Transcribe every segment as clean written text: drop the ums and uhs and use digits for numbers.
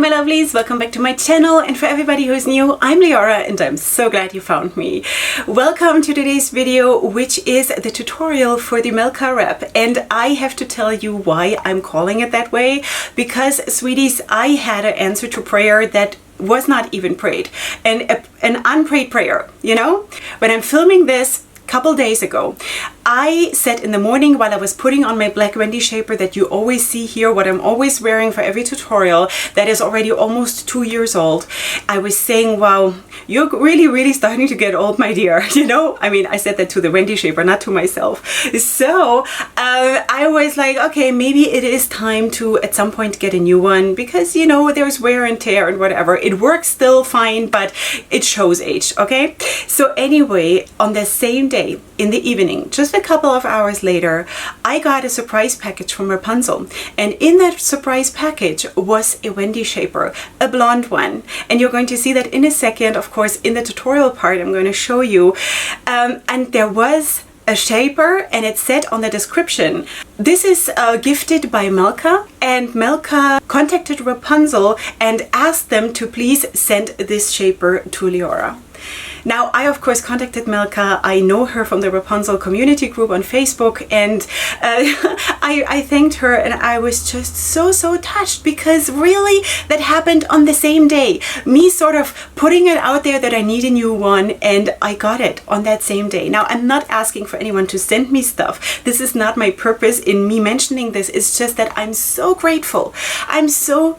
my lovelies, welcome back to my channel, and for everybody who's new, I'm Leorah and I'm so glad you found me. Welcome to today's video, which is the tutorial for the Melkha Wrap, and I have to tell you why I'm calling it that way, because sweeties, I had an answer to prayer that was not even prayed, and an unprayed prayer, you know? When I'm filming this couple days ago, I said in the morning while I was putting on my black Wendy shaper that you always see here, what I'm always wearing for every tutorial, that is already almost 2 years old. I was saying, wow, you're really starting to get old, my dear. You know, I mean, I said that to the Wendy shaper, not to myself. So I was like, okay, maybe it is time to at some point get a new one, because, you know, there's wear and tear and whatever. It works still fine, but it shows age, okay? So anyway, on the same day, in the evening, just a couple of hours later, I got a surprise package from Wrapunzel, and in that surprise package was a Wendy shaper, a blonde one, and you're going to see that in a second. Of course, in the tutorial part I'm going to show you, and there was a shaper, and it said on the description, this is gifted by Melkha, and Melkha contacted Wrapunzel and asked them to please send this shaper to Leorah. Now, I of course contacted Melkha. I know her from the Wrapunzel community group on Facebook, and I thanked her, and I was just so touched, because really that happened on the same day. Me sort of putting it out there that I need a new one, and I got it on that same day. Now, I'm not asking for anyone to send me stuff. This is not my purpose in me mentioning this. It's just that I'm so grateful. I'm so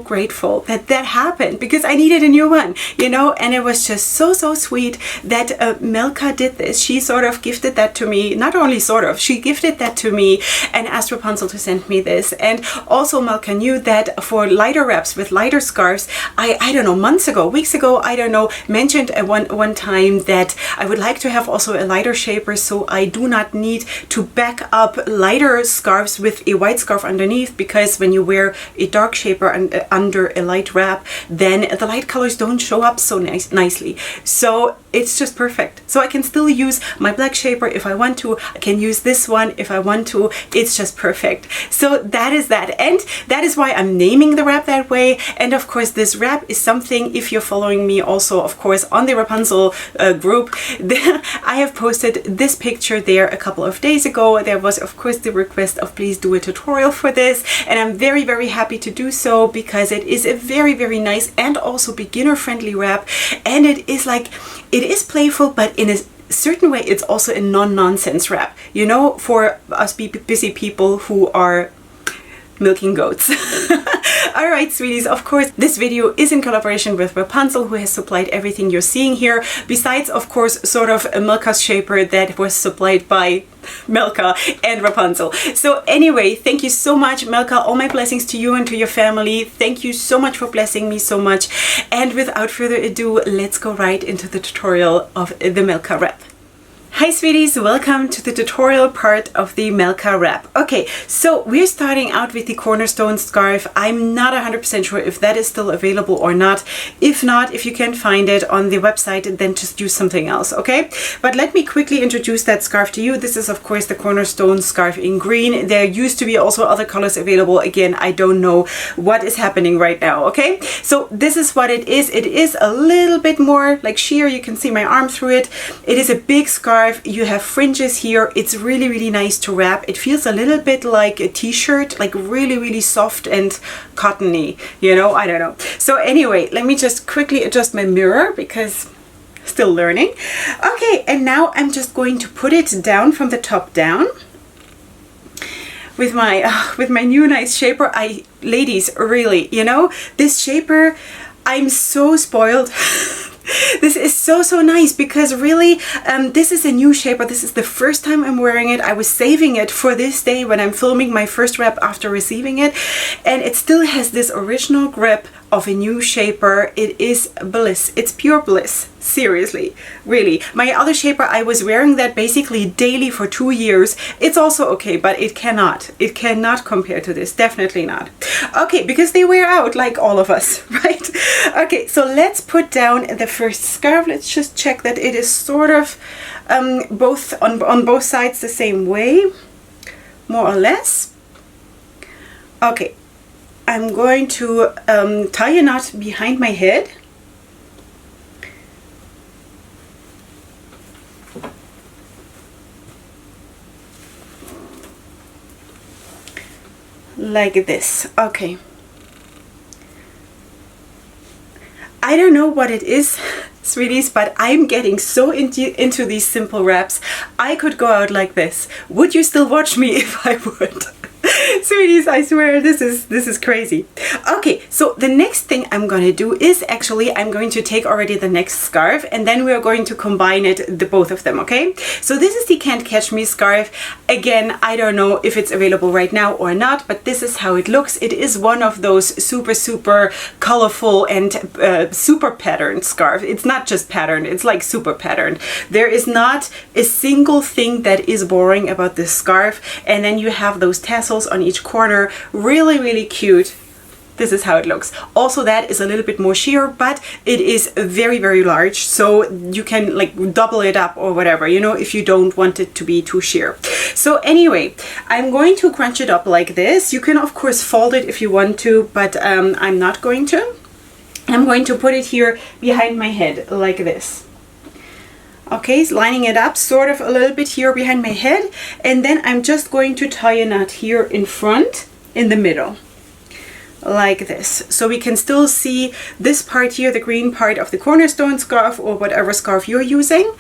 grateful that that happened, because I needed a new one, you know, and it was just so sweet that Melkha did this. She sort of gifted that to me, not only sort of, she gifted that to me and asked Wrapunzel to send me this. And also Melkha knew that for lighter wraps with lighter scarves, I don't know, months ago, weeks ago, I don't know, mentioned one time that I would like to have also a lighter shaper, so I do not need to back up lighter scarves with a white scarf underneath, because when you wear a dark shaper under a light wrap, then the light colors don't show up so nicely. So it's just perfect. So I can still use my black shaper if I want to. I can use this one if I want to. It's just perfect. So that is that. And that is why I'm naming the wrap that way. And of course, this wrap is something, if you're following me also, of course, on the Wrapunzel group, I have posted this picture there a couple of days ago. There was, of course, the request of please do a tutorial for this. And I'm very happy to do so, because it is a very nice and also beginner-friendly wrap. And it is like, it is playful, but in a certain way, it's also a non-nonsense wrap, you know, for us busy people who are milking goats. All right, sweeties, of course, this video is in collaboration with Wrapunzel, who has supplied everything you're seeing here, besides, of course, sort of a Melkha's shaper that was supplied by Melkha and Wrapunzel. So anyway, thank you so much, Melkha. All my blessings to you and to your family. Thank you so much for blessing me so much. And without further ado, let's go right into the tutorial of the Melkha Wrap. Hi sweeties, welcome to the tutorial part of the Melkha Wrap. Okay, so we're starting out with the cornerstone scarf. I'm not 100% sure if that is still available or not. If not, if you can't find it on the website, then just use something else, okay? But let me quickly introduce that scarf to you. This is of course the cornerstone scarf in green. There used to be also other colors available. Again, I don't know what is happening right now, okay? So this is what it is. It is a little bit more like sheer. You can see my arm through it. It is a big scarf. You have fringes here. It's really nice to wrap. It feels a little bit like a t-shirt, like really soft and cottony, you know, I don't know. So anyway, let me just quickly adjust my mirror, because still learning. Okay, and now I'm just going to put it down from the top down with my new nice shaper. Ladies, really, you know, this shaper, I'm so spoiled. This is so nice, because really this is a new shaper. This is the first time I'm wearing it. I was saving it for this day when I'm filming my first wrap after receiving it, and it still has this original grip of a new shaper. It is bliss. It's pure bliss. Seriously, really. My other shaper, I was wearing that basically daily for 2 years. It's also okay, but it cannot compare to this. Definitely not. Okay, because they wear out like all of us, right? Okay, so let's put down the first scarf. Let's just check that it is sort of both on both sides the same way, more or less. Okay, I'm going to tie a knot behind my head. Like this. Okay. I don't know what it is, sweeties, but I'm getting so into these simple wraps. I could go out like this. Would you still watch me if I would? Sweeties, I swear this is crazy. Okay, so the next thing I'm going to do is actually I'm going to take already the next scarf, and then we are going to combine the both of them, okay? So this is the Can't Catch Me scarf. Again, I don't know if it's available right now or not, but this is how it looks. It is one of those super colorful and super patterned scarf. It's not just patterned, it's like super patterned. There is not a single thing that is boring about this scarf, and then you have those tassels on each corner. Really cute. This is how it looks. Also, that is a little bit more sheer, but it is very large, so you can like double it up or whatever, you know, if you don't want it to be too sheer. So anyway, I'm going to crunch it up like this. You can of course fold it if you want to, but I'm not going to. I'm going to put it here behind my head like this. Okay, lining it up sort of a little bit here behind my head, and then I'm just going to tie a knot here in front in the middle like this, so we can still see this part here, the green part of the cornerstone scarf or whatever scarf you're using.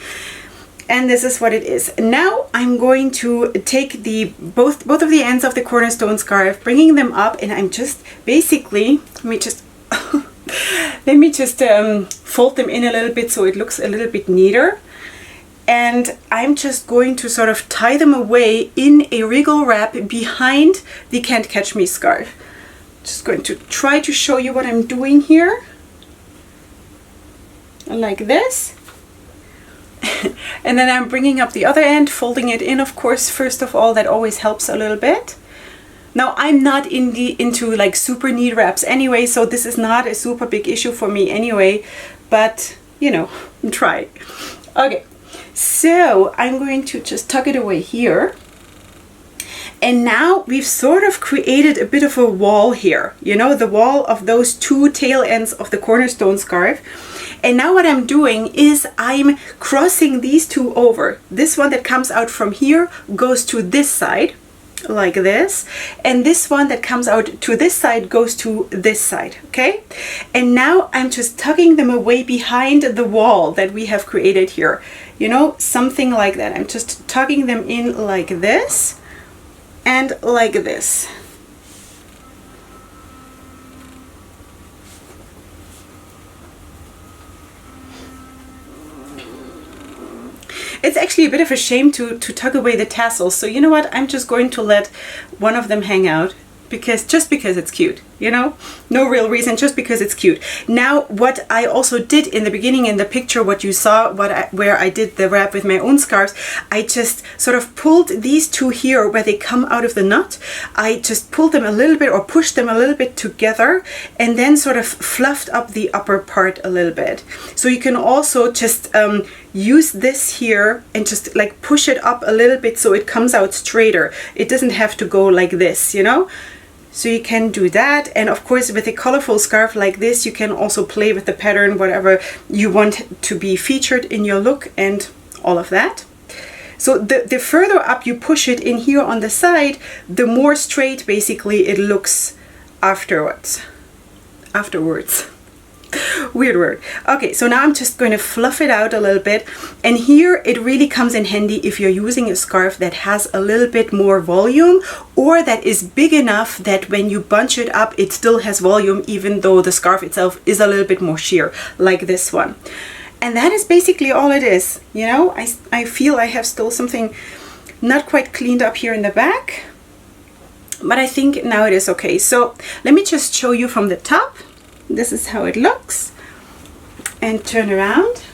And this is what it is. Now I'm going to take the both of the ends of the cornerstone scarf, bringing them up, and I'm just basically, let me just fold them in a little bit so it looks a little bit neater. And I'm just going to sort of tie them away in a regal wrap behind the Can't Catch Me scarf. Just going to try to show you what I'm doing here. Like this. And then I'm bringing up the other end, folding it in, of course, first of all. That always helps a little bit. Now, I'm not into like super neat wraps anyway, so this is not a super big issue for me anyway, but you know, try. Okay. So I'm going to just tuck it away here. And now we've sort of created a bit of a wall here, you know, the wall of those two tail ends of the cornerstone scarf. And now what I'm doing is I'm crossing these two over. This one that comes out from here goes to this side, like this, and this one that comes out to this side goes to this side, okay? And now I'm just tucking them away behind the wall that we have created here, you know, something like that. I'm just tucking them in like this and like this. It's actually a bit of a shame to tuck away the tassels. So you know what? I'm just going to let one of them hang out just because it's cute, you know? No real reason, just because it's cute. Now, what I also did in the beginning in the picture, what you saw, where I did the wrap with my own scarves, I just sort of pulled these two here where they come out of the knot. I just pulled them a little bit or pushed them a little bit together and then sort of fluffed up the upper part a little bit. So you can also just use this here and just like push it up a little bit so it comes out straighter. It doesn't have to go like this, you know? So you can do that. And of course, with a colorful scarf like this, you can also play with the pattern, whatever you want to be featured in your look and all of that. So the further up you push it in here on the side, the more straight basically it looks afterwards. Weird word. Okay, so now I'm just going to fluff it out a little bit. And here it really comes in handy if you're using a scarf that has a little bit more volume, or that is big enough that when you bunch it up, it still has volume, even though the scarf itself is a little bit more sheer, like this one. And that is basically all it is. You know, I feel I have still something not quite cleaned up here in the back, but I think now it is okay. So let me just show you from the top. This is how it looks. And turn around.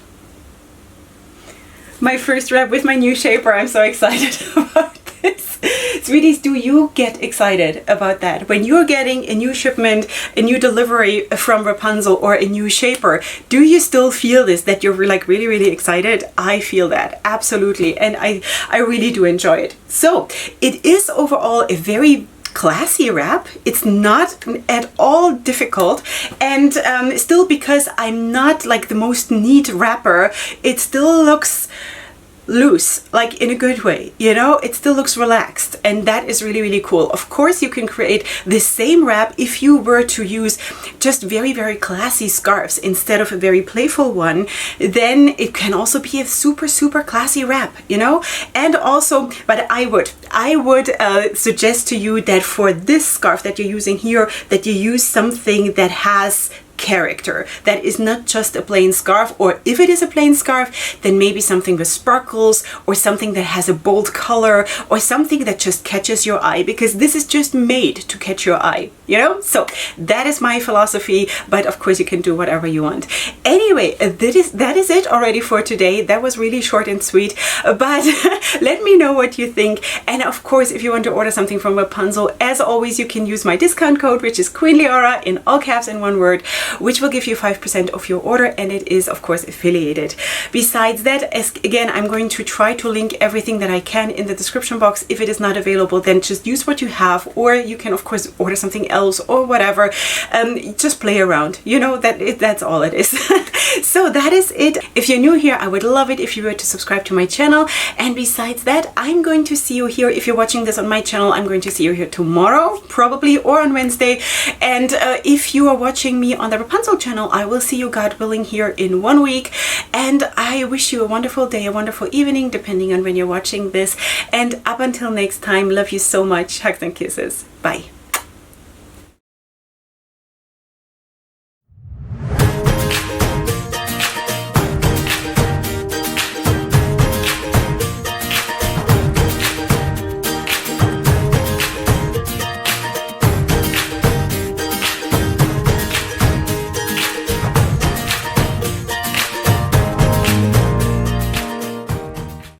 My first wrap with my new shaper. I'm so excited about this. Sweeties, do you get excited about that? When you're getting a new shipment, a new delivery from Wrapunzel or a new shaper, do you still feel this, that you're like really excited? I feel that, absolutely. And I really do enjoy it. So it is overall a very classy wrap. It's not at all difficult, and still, because I'm not like the most neat wrapper, it still looks loose, like in a good way, you know, it still looks relaxed, and that is really, really cool. Of course, you can create the same wrap if you were to use just very, very classy scarves instead of a very playful one. Then it can also be a super, super classy wrap, you know. And also, but I would suggest to you that for this scarf that you're using here, that you use something that has character, that is not just a plain scarf, or if it is a plain scarf, then maybe something with sparkles, or something that has a bold color, or something that just catches your eye, because this is just made to catch your eye, you know. So that is my philosophy, but of course you can do whatever you want. Anyway, that is it already for today. That was really short and sweet, but let me know what you think. And of course, if you want to order something from Wrapunzel, as always, you can use my discount code, which is Queen Leorah, in all caps and one word, which will give you 5% of your order, and it is of course affiliated. Besides that, again, I'm going to try to link everything that I can in the description box. If it is not available, then just use what you have, or you can of course order something else or whatever. Just play around, you know, that's all it is. So that is it. If you're new here, I would love it if you were to subscribe to my channel. And besides that, I'm going to see you here. If you're watching this on my channel, I'm going to see you here tomorrow probably, or on Wednesday. And if you are watching me on the Wrapunzel channel, I will see you, God willing, here in 1 week. And I wish you a wonderful day, a wonderful evening, depending on when you're watching this. And up until next time, love you so much. Hugs and kisses. Bye.